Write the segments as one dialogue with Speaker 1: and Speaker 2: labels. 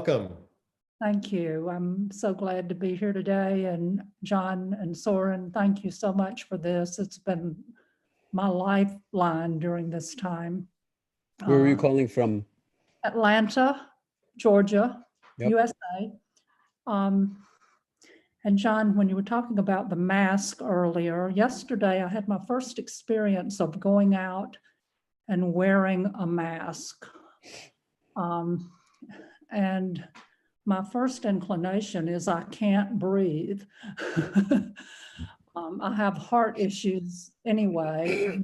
Speaker 1: welcome.
Speaker 2: Thank you. I'm so glad to be here today. And Jon and Soren, thank you so much for this. It's been my lifeline during this time.
Speaker 3: Where are you calling from?
Speaker 2: Atlanta, Georgia,
Speaker 3: Yep.
Speaker 2: USA. And Jon, when you were talking about the mask earlier, yesterday I had my first experience of going out and wearing a mask. And my first inclination is I can't breathe. I have heart issues anyway.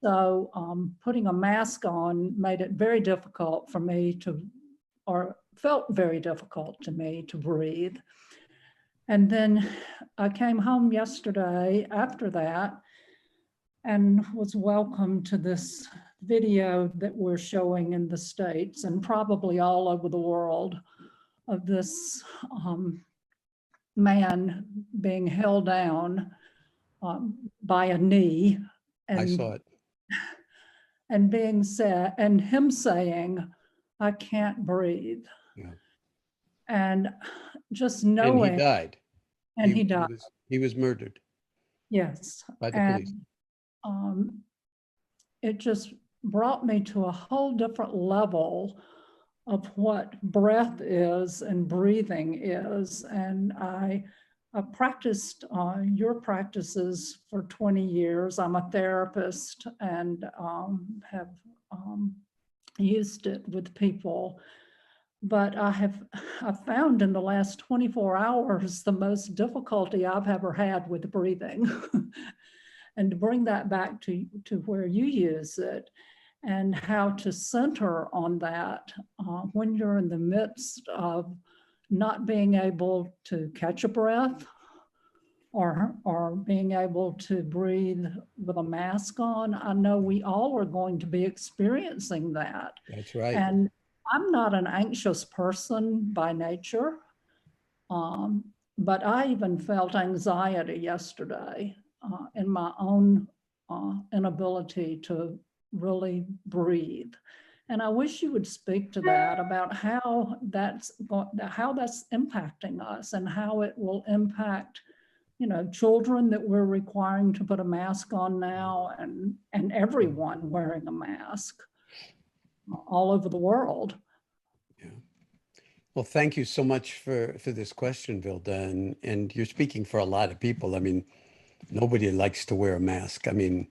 Speaker 2: So putting a mask on made it very difficult for me to, or felt very difficult to me to breathe. And then I came home yesterday after that and was welcomed to this video that we're showing in the States and probably all over the world of this man being held down by a knee. And,
Speaker 3: I saw it.
Speaker 2: And being said, and him saying, I can't breathe.
Speaker 3: Yeah.
Speaker 2: And just knowing.
Speaker 3: And he died.
Speaker 2: And he died.
Speaker 3: He was murdered.
Speaker 2: Yes.
Speaker 3: By the police.
Speaker 2: It just brought me to a whole different level of what breath is and breathing is. And I practiced your practices for 20 years. I'm a therapist and have used it with people. But I found in the last 24 hours the most difficulty I've ever had with breathing. And to bring that back to where you use it and how to center on that when you're in the midst of not being able to catch a breath or being able to breathe with a mask on. I know we all are going to be experiencing that.
Speaker 3: That's right.
Speaker 2: And I'm not an anxious person by nature, but I even felt anxiety yesterday in my own inability to really breathe. And I wish you would speak to that about how that's impacting us and how it will impact, you know, children that we're requiring to put a mask on now and everyone wearing a mask all over the world.
Speaker 3: Yeah. Well, thank you so much for this question, Vilda. And you're speaking for a lot of people. I mean, nobody likes to wear a mask. I mean,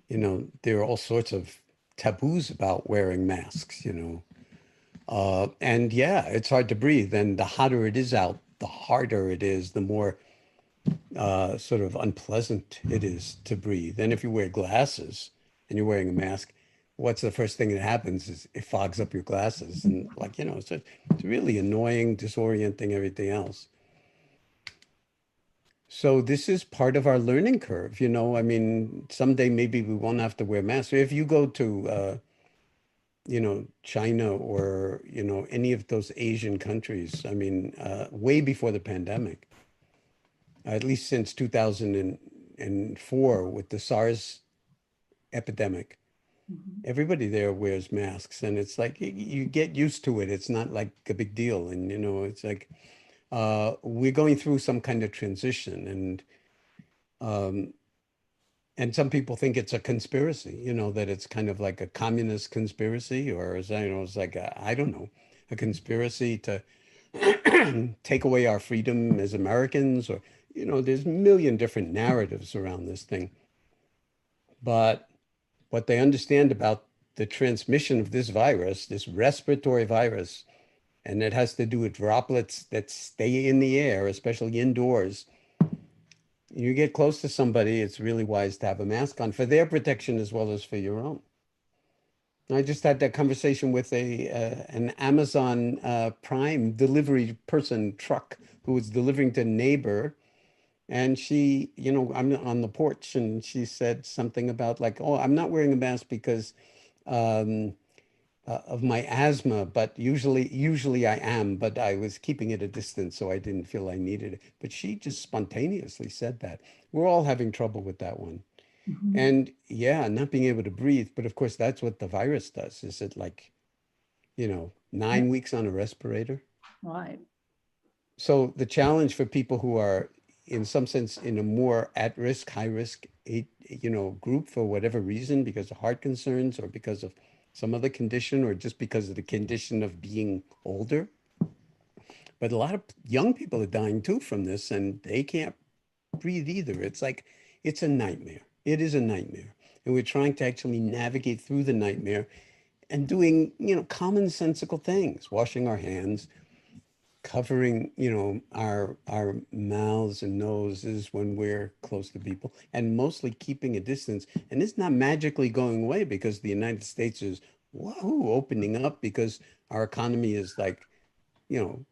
Speaker 3: you know, there are all sorts of taboos about wearing masks, you know. And yeah, it's hard to breathe. And the hotter it is out, the harder it is, the more sort of unpleasant it is to breathe. And if you wear glasses and you're wearing a mask, what's the first thing that happens is it fogs up your glasses. And like, you know, it's really annoying, disorienting, everything else. So this is part of our learning curve, you know. I mean, someday maybe we won't have to wear masks. If you go to, you know, China or, you know, any of those Asian countries, I mean, way before the pandemic, at least since 2004 with the SARS epidemic, everybody there wears masks. And it's like, you get used to it. It's not like a big deal. And, you know, it's like, we're going through some kind of transition, and some people think it's a conspiracy, you know, that it's kind of like a communist conspiracy, or you know, it's like I don't know, a conspiracy to take away our freedom as Americans, or you know, there's a million different narratives around this thing. But what they understand about the transmission of this virus, this respiratory virus, and it has to do with droplets that stay in the air, especially indoors. You get close to somebody, it's really wise to have a mask on for their protection as well as for your own. I just had that conversation with an Amazon Prime delivery person truck who was delivering to a neighbor. And she, you know, I'm on the porch and she said something about like, oh, I'm not wearing a mask because of my asthma, but usually I am, but I was keeping it a distance, so I didn't feel I needed it. But she just spontaneously said that. We're all having trouble with that one.
Speaker 2: Mm-hmm.
Speaker 3: And yeah, not being able to breathe. But of course, that's what the virus does, is it like, you know, 9 weeks on a respirator.
Speaker 2: Right.
Speaker 3: So the challenge for people who are in some sense in a more at-risk, high-risk, group for whatever reason, because of heart concerns or because of some other condition or just because of the condition of being older. But a lot of young people are dying too from this and they can't breathe either. It's like, it's a nightmare. It is a nightmare. And we're trying to actually navigate through the nightmare and doing, commonsensical things, washing our hands, covering, our mouths and noses when we're close to people, and mostly keeping a distance. And it's not magically going away because the United States is, whoa, opening up because our economy is like, you know,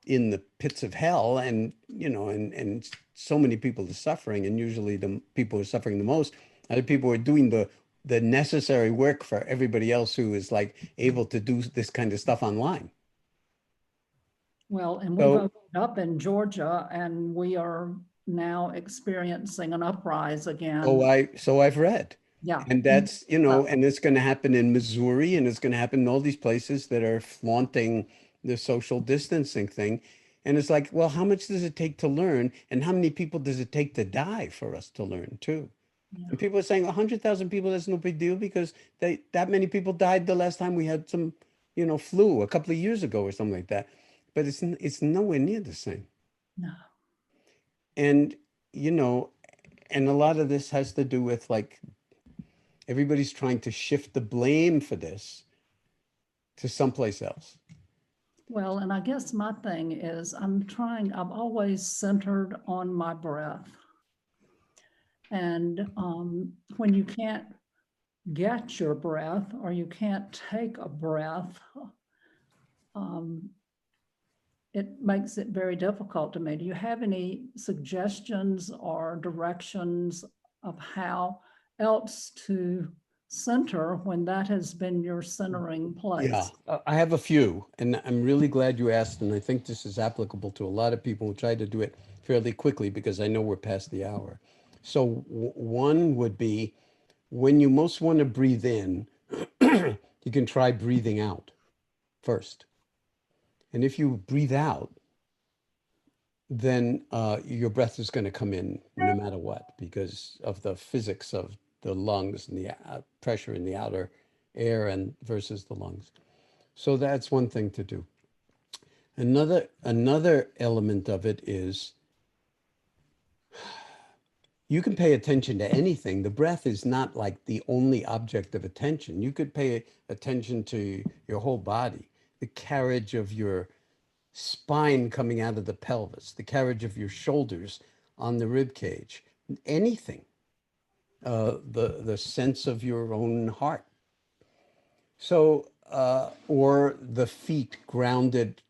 Speaker 3: in the pits of hell, and and so many people are suffering, and usually the people who are suffering the most are the people who are doing the necessary work for everybody else who is like able to do this kind of stuff online.
Speaker 2: Well, and we've
Speaker 3: So,
Speaker 2: opened up in Georgia and we are now experiencing an uprise again.
Speaker 3: so I've read,
Speaker 2: Yeah.
Speaker 3: and that's, and it's going to happen in Missouri, and it's going to happen in all these places that are flaunting the social distancing thing. And it's like, well, how much does it take to learn, and how many people does it take to die for us to learn too?
Speaker 2: Yeah.
Speaker 3: And people are saying 100,000 people, that's no big deal because that many people died the last time we had some, flu a couple of years ago or something like that. But it's nowhere near the same.
Speaker 2: No.
Speaker 3: And, you know, and a lot of this has to do with like everybody's trying to shift the blame for this to someplace else.
Speaker 2: Well, and I guess my thing is I've always centered on my breath. And when you can't get your breath or you can't take a breath, it makes it very difficult to me. Do you have any suggestions or directions of how else to center when that has been your centering
Speaker 3: Yeah,
Speaker 2: place?
Speaker 3: I have a few, and I'm really glad you asked. And I think this is applicable to a lot of people who try to do it fairly quickly because I know we're past the hour. So one would be when you most want to breathe in, you can try breathing out first. And if you breathe out, then your breath is going to come in no matter what because of the physics of the lungs and the pressure in the outer air and versus the lungs. So that's one thing to do. Another element of it is you can pay attention to anything. The breath is not like the only object of attention. You could pay attention to your whole body, the carriage of your spine coming out of the pelvis, the carriage of your shoulders on the rib cage, anything. The sense of your own heart. So, or the feet grounded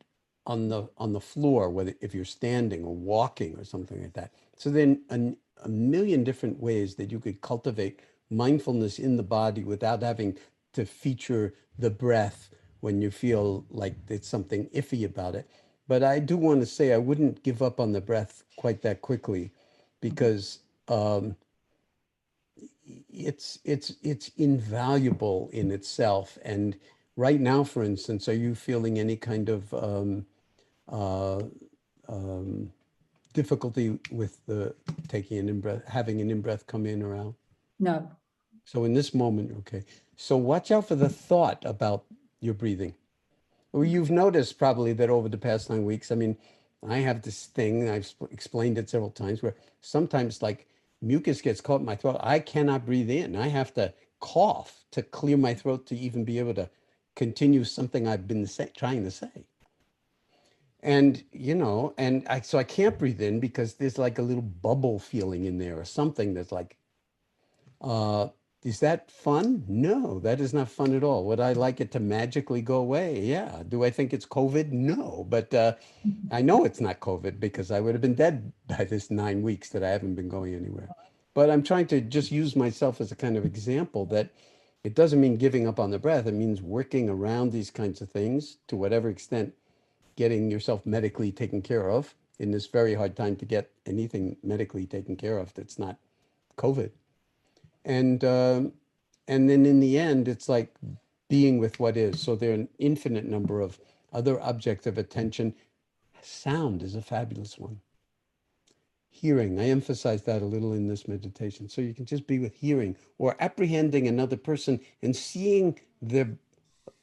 Speaker 3: on the floor, whether if you're standing or walking or something like that. So then a million different ways that you could cultivate mindfulness in the body without having to feature the breath when you feel like it's something iffy about it. But I do want to say I wouldn't give up on the breath quite that quickly because it's invaluable in itself. And right now, for instance, are you feeling any kind of uh, difficulty with the taking an in-breath, having an in-breath come in or out?
Speaker 2: No.
Speaker 3: So in this moment, okay. So watch out for the thought about your breathing. Well, you've noticed probably that over the past 9 weeks, I mean, I have this thing, I've explained it several times, where sometimes like mucus gets caught in my throat. I cannot breathe in. I have to cough to clear my throat to even be able to continue something I've been trying to say. And, so I can't breathe in because there's like a little bubble feeling in there or something that's like, uh, is that fun? No, that is not fun at all. Would I like it to magically go away? Yeah. Do I think it's COVID? No, but I know it's not COVID because I would have been dead by this 9 weeks that I haven't been going anywhere. But I'm trying to just use myself as a kind of example that it doesn't mean giving up on the breath. It means working around these kinds of things to whatever extent, getting yourself medically taken care of in this very hard time to get anything medically taken care of that's not COVID. And then in the end, it's like being with what is. So there are an infinite number of other objects of attention. Sound is a fabulous one. Hearing, I emphasize that a little in this meditation. So you can just be with hearing or apprehending another person and seeing their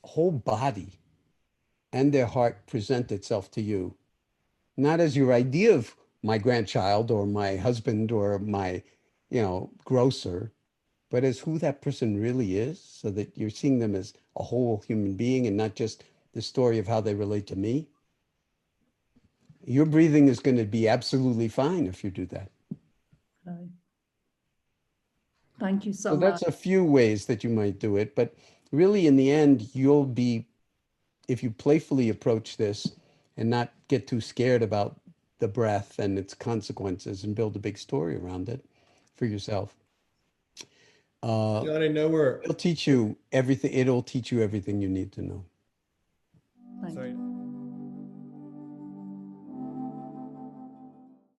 Speaker 3: whole body and their heart present itself to you. Not as your idea of my grandchild or my husband or my, grocer, but as who that person really is, so that you're seeing them as a whole human being and not just the story of how they relate to me. Your breathing is going to be absolutely fine if you do that.
Speaker 2: Okay. Thank you so
Speaker 3: So
Speaker 2: much.
Speaker 3: that's a few ways that you might do it, but really in the end, you'll be, if you playfully approach this and not get too scared about the breath and its consequences and build a big story around it for yourself.
Speaker 1: Jon, I know we're.
Speaker 3: It'll teach you everything. It'll teach you everything you need to know.
Speaker 2: Thank you.